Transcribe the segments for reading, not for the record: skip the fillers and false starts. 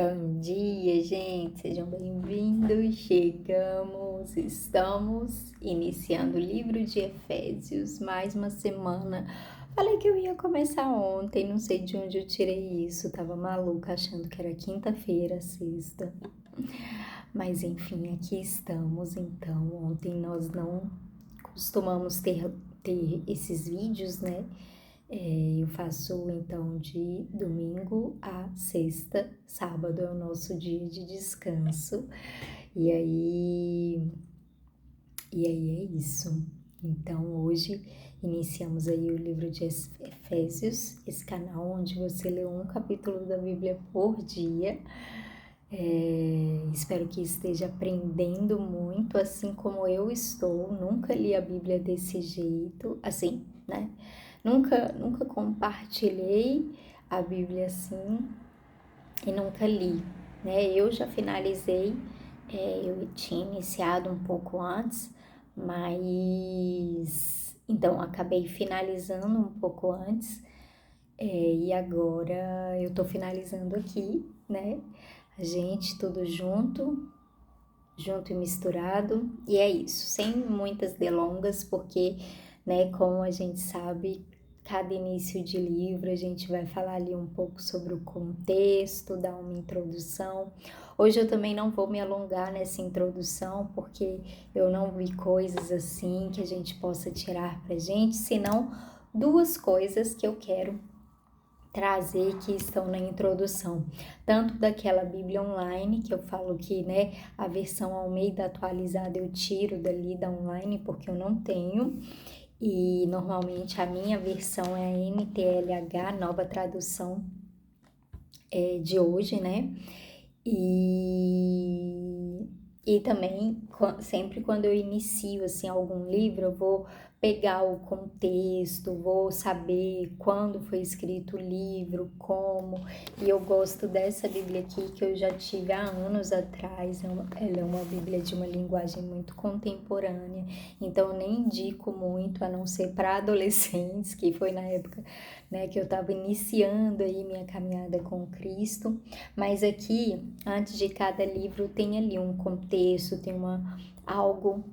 Bom dia, gente, sejam bem-vindos. Estamos iniciando o livro de Efésios, mais uma semana. Falei que eu ia começar ontem, não sei de onde eu tirei isso, tava maluca achando que era quinta-feira, sexta. Mas enfim, aqui estamos. Então, ontem nós não costumamos ter esses vídeos, né? Eu faço então de domingo a sexta, sábado é o nosso dia de descanso. E aí é isso. Então hoje iniciamos aí o livro de Efésios, esse canal onde você lê um capítulo da Bíblia por dia. Espero que esteja aprendendo muito, assim como eu estou. Nunca li a Bíblia desse jeito, assim, né? Nunca compartilhei a Bíblia assim e nunca li, né? Eu já finalizei, eu tinha iniciado um pouco antes, mas então acabei finalizando um pouco antes, e agora eu tô finalizando aqui, né? A gente tudo junto e misturado, e é isso, sem muitas delongas, porque, né, como a gente sabe, cada início de livro a gente vai falar ali um pouco sobre o contexto, dar uma introdução. Hoje eu também não vou me alongar nessa introdução, porque eu não vi coisas assim que a gente possa tirar pra gente, senão duas coisas que eu quero trazer que estão na introdução, tanto daquela Bíblia online, que eu falo que, né, a versão Almeida atualizada eu tiro dali da online, porque eu não tenho, e normalmente a minha versão é a NTLH, nova tradução de hoje, né, e também, sempre quando eu inicio, assim, algum livro, eu vou pegar o contexto, vou saber quando foi escrito o livro, como, e eu gosto dessa Bíblia aqui que eu já tive há anos atrás. Ela é uma Bíblia de uma linguagem muito contemporânea, então eu nem indico muito, a não ser para adolescentes, que foi na época, né, que eu estava iniciando aí minha caminhada com Cristo. Mas aqui, antes de cada livro, tem ali um contexto, tem algo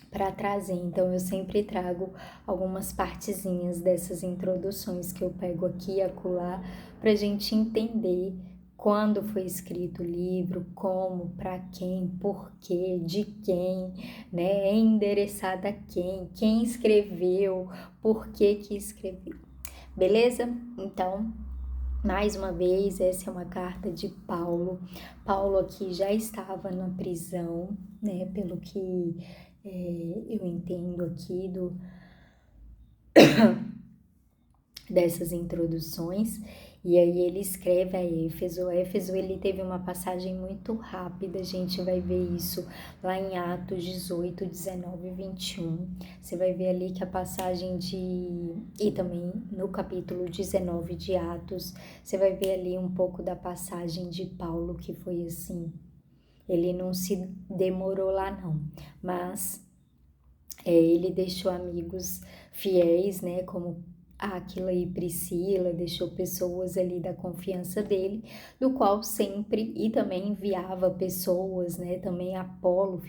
para trazer. Então eu sempre trago algumas partezinhas dessas introduções que eu pego aqui e acolá para a gente entender quando foi escrito o livro, como, para quem, por quê, de quem, né? É endereçada a quem escreveu, por que escreveu. Beleza? Então, mais uma vez, essa é uma carta de Paulo. Paulo aqui já estava na prisão, né? Pelo que eu entendo aqui dessas introduções. E aí ele escreve a Éfeso. Éfeso, ele teve uma passagem muito rápida, a gente vai ver isso lá em Atos 18, 19 e 21. Você vai ver ali que a passagem e também no capítulo 19 de Atos, você vai ver ali um pouco da passagem de Paulo, que foi assim, ele não se demorou lá não, mas ele deixou amigos fiéis, né, como Áquila e Priscila, deixou pessoas ali da confiança dele, do qual sempre, e também enviava pessoas, né, também Apolo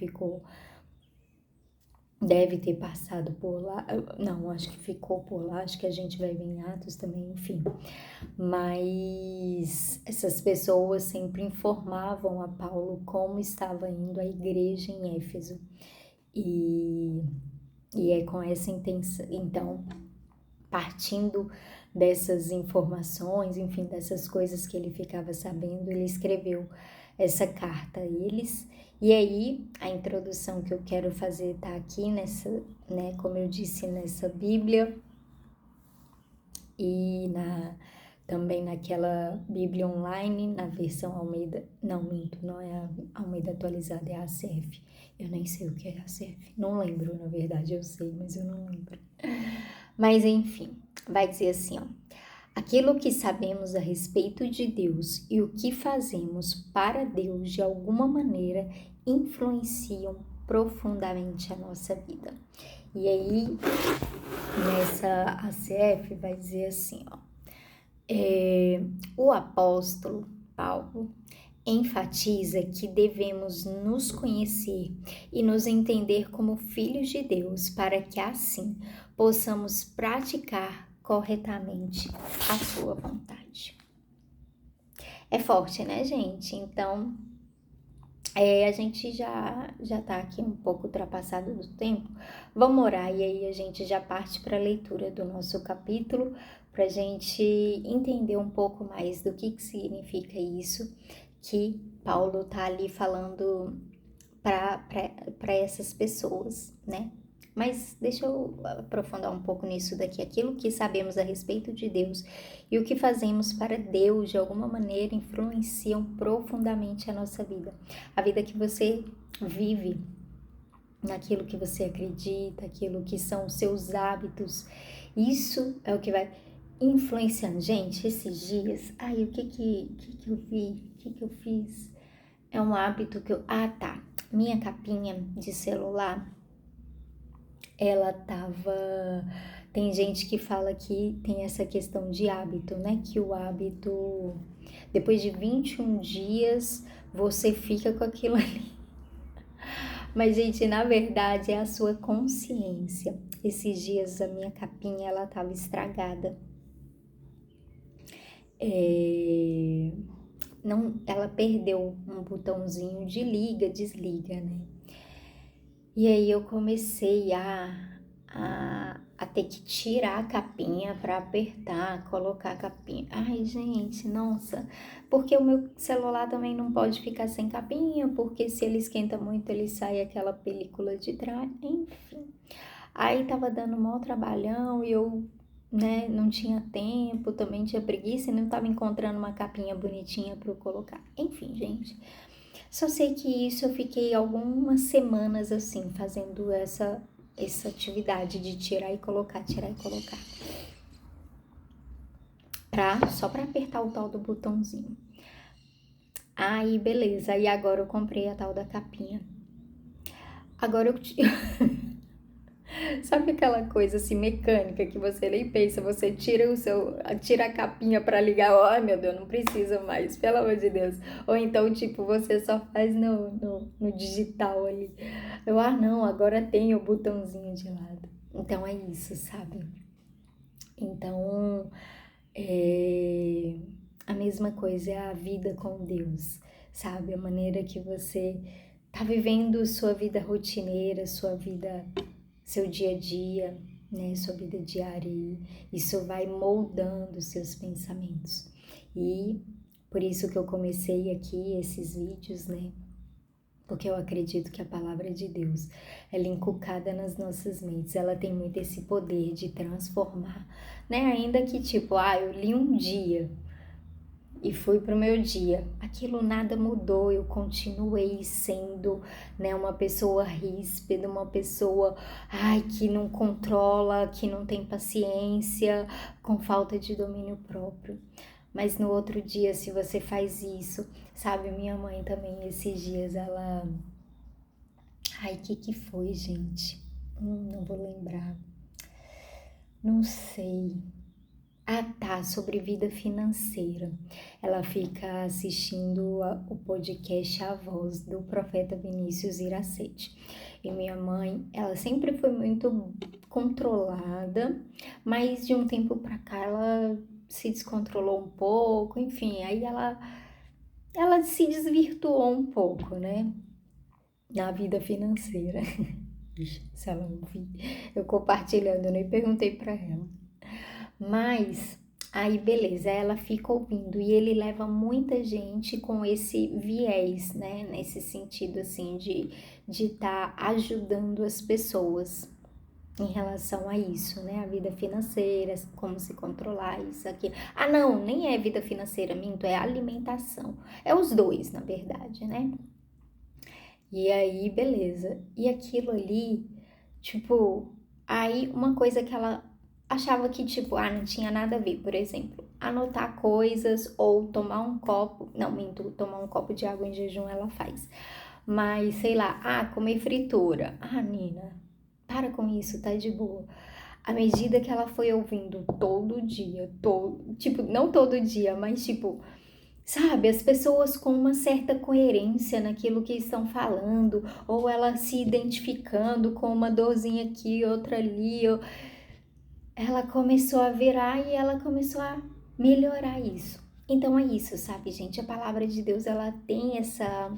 deve ter passado por lá, não, acho que ficou por lá, acho que a gente vai ver em Atos também, enfim. Mas essas pessoas sempre informavam a Paulo como estava indo a igreja em Éfeso, e é com essa intenção, então, partindo dessas informações, enfim, dessas coisas que ele ficava sabendo, ele escreveu essa carta a eles. E aí, a introdução que eu quero fazer tá aqui nessa, né, como eu disse, nessa Bíblia, e também naquela Bíblia online, na versão Almeida, não minto, não é a Almeida atualizada, é a ACF. Eu nem sei o que é a ACF, não lembro, na verdade eu sei, mas eu não lembro. Mas enfim, vai dizer assim, ó: aquilo que sabemos a respeito de Deus e o que fazemos para Deus de alguma maneira influenciam profundamente a nossa vida. E aí, nessa ACF vai dizer assim, ó: o apóstolo Paulo enfatiza que devemos nos conhecer e nos entender como filhos de Deus, para que assim possamos praticar corretamente a sua vontade. É forte, né, gente? Então, a gente já tá aqui um pouco ultrapassado do tempo. Vamos orar e aí a gente já parte para a leitura do nosso capítulo, para a gente entender um pouco mais do que significa isso que Paulo tá ali falando para essas pessoas, né? Mas deixa eu aprofundar um pouco nisso daqui. Aquilo que sabemos a respeito de Deus e o que fazemos para Deus, de alguma maneira, influenciam profundamente a nossa vida. A vida que você vive, naquilo que você acredita, aquilo que são os seus hábitos, isso é o que vai influenciando. Gente, esses dias, o que eu vi? O que eu fiz? É um hábito que eu... Minha capinha de celular, ela tava... Tem gente que fala que tem essa questão de hábito, né? Que o hábito, depois de 21 dias, você fica com aquilo ali. Mas, gente, na verdade é a sua consciência. Esses dias a minha capinha, ela tava estragada. Não, ela perdeu um botãozinho de liga, desliga, né? E aí eu comecei a ter que tirar a capinha para apertar, colocar a capinha. Ai, gente, nossa, porque o meu celular também não pode ficar sem capinha, porque se ele esquenta muito, ele sai aquela película de trás, enfim. Aí tava dando um maior trabalhão e eu, né, não tinha tempo, também tinha preguiça e não tava encontrando uma capinha bonitinha para eu colocar. Enfim, gente, só sei que isso eu fiquei algumas semanas assim, fazendo essa atividade de tirar e colocar, só pra apertar o tal do botãozinho. Aí, beleza, e agora eu comprei a tal da capinha. Agora eu... Sabe aquela coisa assim mecânica que você nem pensa, você tira a capinha pra ligar, ai meu Deus, não precisa mais, pelo amor de Deus. Ou então, tipo, você só faz no digital ali. Não, agora tem o botãozinho de lado. Então é isso, sabe? Então, a mesma coisa é a vida com Deus, sabe? A maneira que você tá vivendo sua vida rotineira, seu dia a dia, né, sua vida diária, e isso vai moldando os seus pensamentos. E por isso que eu comecei aqui esses vídeos, né, porque eu acredito que a palavra de Deus, ela é inculcada nas nossas mentes, ela tem muito esse poder de transformar, né, ainda que tipo, eu li um dia, e fui pro meu dia, aquilo nada mudou, eu continuei sendo, né, uma pessoa ríspida, uma pessoa, que não controla, que não tem paciência, com falta de domínio próprio. Mas no outro dia, se você faz isso, sabe, minha mãe também, esses dias, ela... que foi, gente? Não vou lembrar. Não sei. Sobre vida financeira. Ela fica assistindo o podcast A Voz do profeta Vinícius Iracete. E minha mãe, ela sempre foi muito controlada, mas de um tempo pra cá ela se descontrolou um pouco, enfim, aí ela se desvirtuou um pouco, né, na vida financeira. Se ela ouvir eu compartilhando, eu nem perguntei pra ela. Mas, aí beleza, ela fica ouvindo e ele leva muita gente com esse viés, né? Nesse sentido, assim, de tá ajudando as pessoas em relação a isso, né? A vida financeira, como se controlar, isso aqui. Não, nem é vida financeira, minto, é alimentação. É os dois, na verdade, né? E aí, beleza. E aquilo ali, tipo, aí uma coisa que ela achava que, tipo, não tinha nada a ver, por exemplo, anotar coisas ou tomar um copo, não, minto, tomar um copo de água em jejum ela faz, mas sei lá, comer fritura, Nina, para com isso, tá de boa. À medida que ela foi ouvindo todo dia, tipo, não todo dia, mas tipo, Sabe, as pessoas com uma certa coerência naquilo que estão falando, ou ela se identificando com uma dorzinha aqui, outra ali, ela começou a virar e ela começou a melhorar isso. Então é isso, sabe, gente? A palavra de Deus, ela tem essa...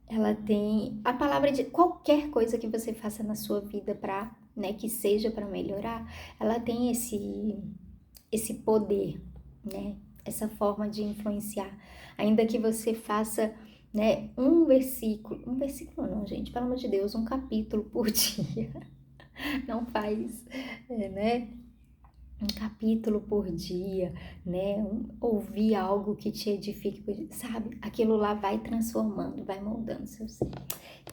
ela tem... A palavra de... Qualquer coisa que você faça na sua vida para, né, que seja para melhorar, ela tem esse poder, né? Essa forma de influenciar. Ainda que você faça, né, um versículo não, gente, pelo amor de Deus, um capítulo por dia. Não faz, né? Um capítulo por dia, né? Ouvir algo que te edifique, sabe? Aquilo lá vai transformando, vai moldando seu ser.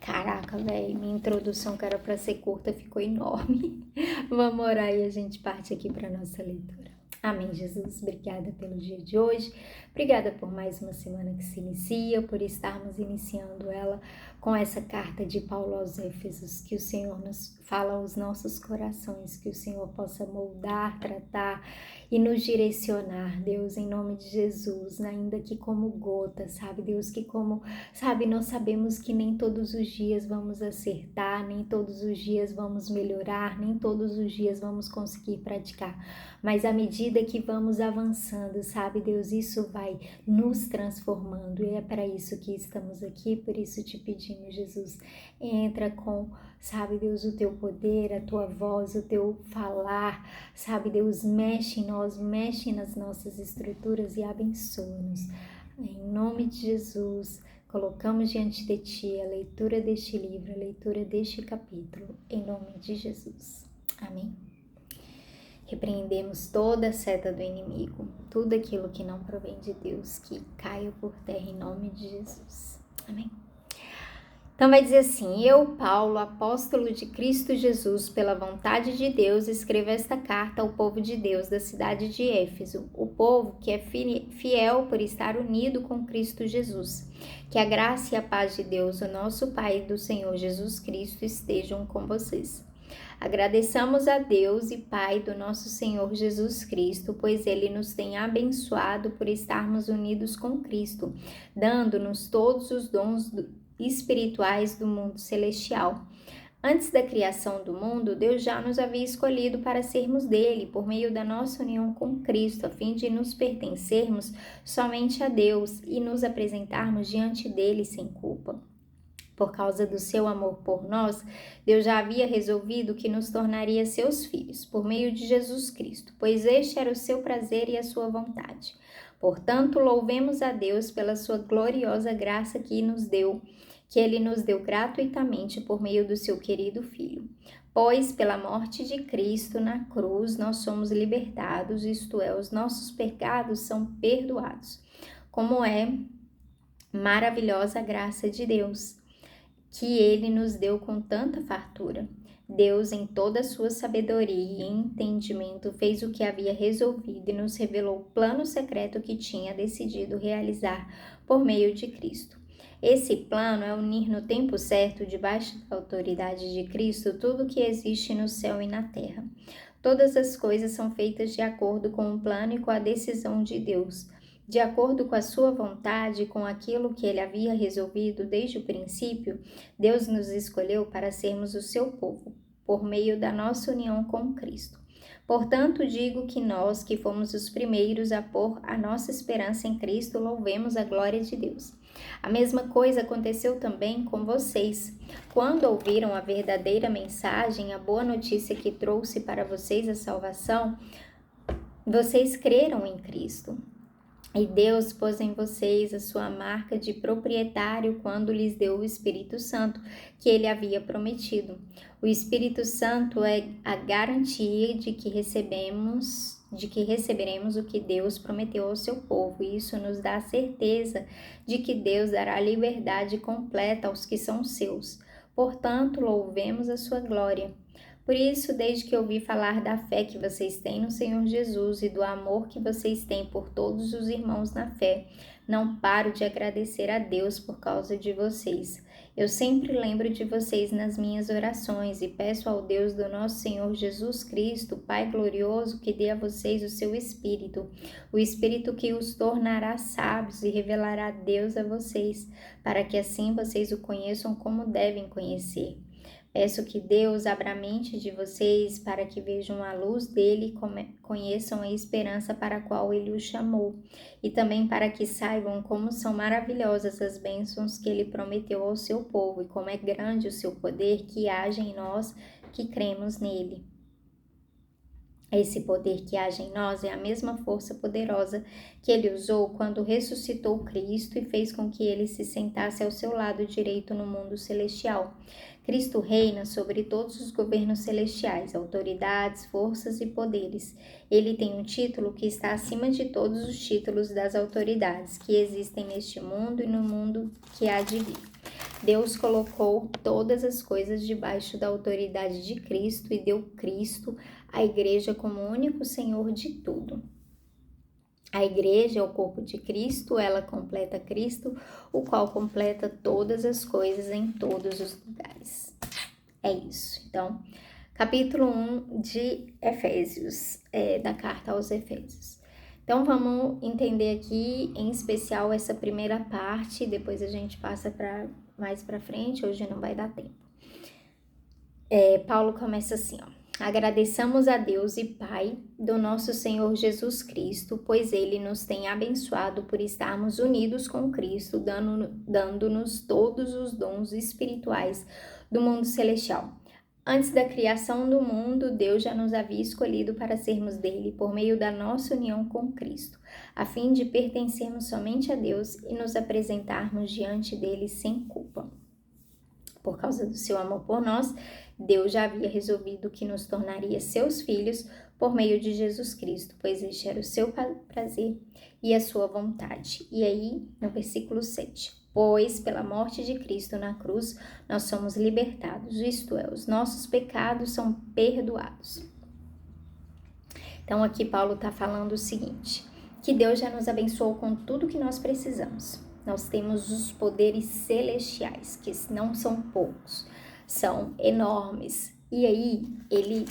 Caraca, velho, minha introdução que era para ser curta ficou enorme. Vamos orar e a gente parte aqui para nossa leitura. Amém, Jesus. Obrigada pelo dia de hoje. Obrigada por mais uma semana que se inicia, por estarmos iniciando ela com essa carta de Paulo aos Éfesos. Que o Senhor nos fala aos nossos corações, que o Senhor possa moldar, tratar e nos direcionar, Deus, em nome de Jesus, ainda que como gota, sabe, Deus, que como, sabe, nós sabemos que nem todos os dias vamos acertar, nem todos os dias vamos melhorar, nem todos os dias vamos conseguir praticar, mas à medida que vamos avançando, sabe, Deus, isso vai nos transformando e é para isso que estamos aqui, por isso te pedimos, Jesus, entra com, sabe, Deus, o teu poder, a tua voz, o teu falar, sabe, Deus, mexe em nós, mexe nas nossas estruturas e abençoa-nos. Em nome de Jesus, colocamos diante de ti a leitura deste livro, a leitura deste capítulo, em nome de Jesus. Amém. Repreendemos toda a seta do inimigo, tudo aquilo que não provém de Deus, que caia por terra em nome de Jesus. Amém. Então vai dizer assim: eu, Paulo, apóstolo de Cristo Jesus, pela vontade de Deus, escrevo esta carta ao povo de Deus da cidade de Éfeso, o povo que é fiel por estar unido com Cristo Jesus. Que a graça e a paz de Deus, o nosso Pai e do Senhor Jesus Cristo estejam com vocês. Agradeçamos a Deus e Pai do nosso Senhor Jesus Cristo, pois Ele nos tem abençoado por estarmos unidos com Cristo, dando-nos todos os dons espirituais do mundo celestial. Antes da criação do mundo, Deus já nos havia escolhido para sermos dele, por meio da nossa união com Cristo, a fim de nos pertencermos somente a Deus e nos apresentarmos diante dele sem culpa. Por causa do seu amor por nós, Deus já havia resolvido que nos tornaria seus filhos, por meio de Jesus Cristo, pois este era o seu prazer e a sua vontade. Portanto, louvemos a Deus pela sua gloriosa graça que Ele nos deu gratuitamente por meio do seu querido Filho. Pois, pela morte de Cristo na cruz, nós somos libertados, isto é, os nossos pecados são perdoados. Como é maravilhosa a graça de Deus, que Ele nos deu com tanta fartura. Deus, em toda a sua sabedoria e entendimento, fez o que havia resolvido e nos revelou o plano secreto que tinha decidido realizar por meio de Cristo. Esse plano é unir no tempo certo, debaixo da autoridade de Cristo, tudo o que existe no céu e na terra. Todas as coisas são feitas de acordo com o plano e com a decisão de Deus. De acordo com a sua vontade e com aquilo que ele havia resolvido desde o princípio, Deus nos escolheu para sermos o seu povo, por meio da nossa união com Cristo. Portanto, digo que nós, que fomos os primeiros a pôr a nossa esperança em Cristo, louvemos a glória de Deus. A mesma coisa aconteceu também com vocês. Quando ouviram a verdadeira mensagem, a boa notícia que trouxe para vocês a salvação, vocês creram em Cristo. E Deus pôs em vocês a sua marca de proprietário quando lhes deu o Espírito Santo, que ele havia prometido. O Espírito Santo é a garantia de que receberemos o que Deus prometeu ao seu povo, e isso nos dá a certeza de que Deus dará liberdade completa aos que são seus. Portanto, louvemos a sua glória. Por isso, desde que ouvi falar da fé que vocês têm no Senhor Jesus e do amor que vocês têm por todos os irmãos na fé, não paro de agradecer a Deus por causa de vocês. Eu sempre lembro de vocês nas minhas orações e peço ao Deus do nosso Senhor Jesus Cristo, Pai glorioso, que dê a vocês o seu Espírito, o Espírito que os tornará sábios e revelará Deus a vocês, para que assim vocês o conheçam como devem conhecer. Peço que Deus abra a mente de vocês para que vejam a luz dele e conheçam a esperança para a qual ele os chamou, e também para que saibam como são maravilhosas as bênçãos que ele prometeu ao seu povo e como é grande o seu poder que age em nós que cremos nele. Esse poder que age em nós é a mesma força poderosa que ele usou quando ressuscitou Cristo e fez com que ele se sentasse ao seu lado direito no mundo celestial. Cristo reina sobre todos os governos celestiais, autoridades, forças e poderes. Ele tem um título que está acima de todos os títulos das autoridades que existem neste mundo e no mundo que há de vir. Deus colocou todas as coisas debaixo da autoridade de Cristo e deu Cristo à igreja como único Senhor de tudo. A igreja é o corpo de Cristo, ela completa Cristo, o qual completa todas as coisas em todos os lugares. É isso. Então, capítulo 1 de Efésios, da carta aos Efésios. Então, vamos entender aqui, em especial, essa primeira parte, depois a gente passa mais para frente, hoje não vai dar tempo. Paulo começa assim, ó. Agradeçamos a Deus e Pai do nosso Senhor Jesus Cristo, pois Ele nos tem abençoado por estarmos unidos com Cristo, dando-nos todos os dons espirituais do mundo celestial. Antes da criação do mundo, Deus já nos havia escolhido para sermos dele por meio da nossa união com Cristo, a fim de pertencermos somente a Deus e nos apresentarmos diante dele sem culpa. Por causa do seu amor por nós, Deus já havia resolvido que nos tornaria seus filhos por meio de Jesus Cristo, pois este era o seu prazer e a sua vontade. E aí, no versículo 7, pois pela morte de Cristo na cruz, nós somos libertados, isto é, os nossos pecados são perdoados. Então aqui Paulo está falando o seguinte, que Deus já nos abençoou com tudo que nós precisamos. Nós temos os poderes celestiais, que não são poucos, são enormes. E aí,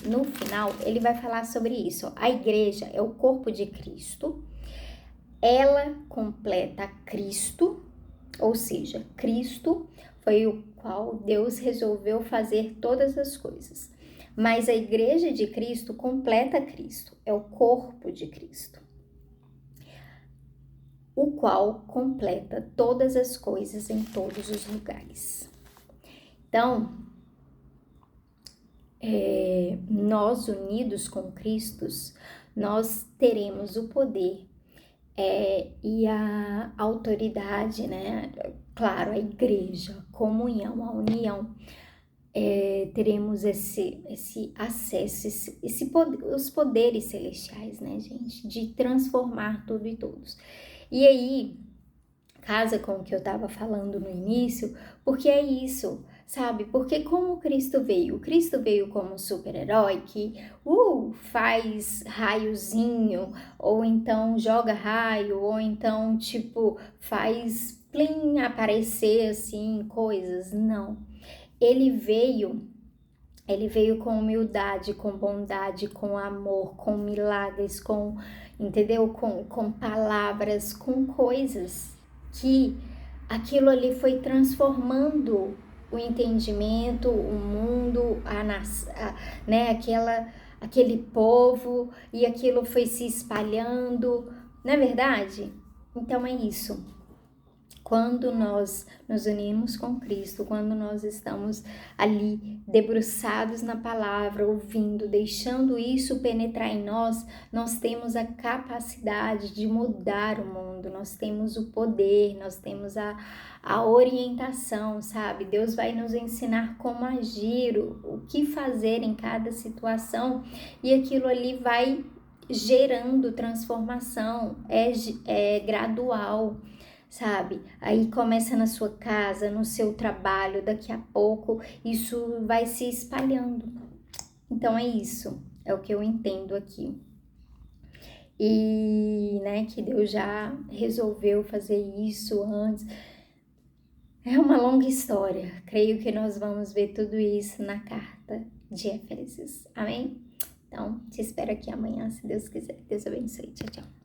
no final, ele vai falar sobre isso. A igreja é o corpo de Cristo, ela completa Cristo, ou seja, Cristo foi o qual Deus resolveu fazer todas as coisas. Mas a igreja de Cristo completa Cristo, é o corpo de Cristo, o qual completa todas as coisas em todos os lugares. Então, nós unidos com Cristo, nós teremos o poder e a autoridade, né? Claro, a igreja, a comunhão, a união, teremos esse acesso, esse poder, os poderes celestiais, né, gente? De transformar tudo e todos. E aí, casa com o que eu estava falando no início, porque é isso, sabe? Porque como Cristo veio? Cristo veio como um super-herói que faz raiozinho, ou então joga raio, ou então, tipo, faz plim, aparecer, assim, coisas. Não. Ele veio com humildade, com bondade, com amor, com milagres, entendeu? Com palavras, com coisas que aquilo ali foi transformando o entendimento, o mundo, né? Aquele povo, e aquilo foi se espalhando, não é verdade? Então é isso. Quando nós nos unimos com Cristo, quando nós estamos ali debruçados na palavra, ouvindo, deixando isso penetrar em nós, nós temos a capacidade de mudar o mundo, nós temos o poder, nós temos a orientação, sabe? Deus vai nos ensinar como agir, o que fazer em cada situação, e aquilo ali vai gerando transformação, é gradual, sabe? Aí começa na sua casa, no seu trabalho, daqui a pouco isso vai se espalhando. Então é isso, é o que eu entendo aqui. E, né, que Deus já resolveu fazer isso antes. É uma longa história. Creio que nós vamos ver tudo isso na carta de Efésios. Amém? Então, te espero aqui amanhã, se Deus quiser. Deus abençoe. Tchau, tchau.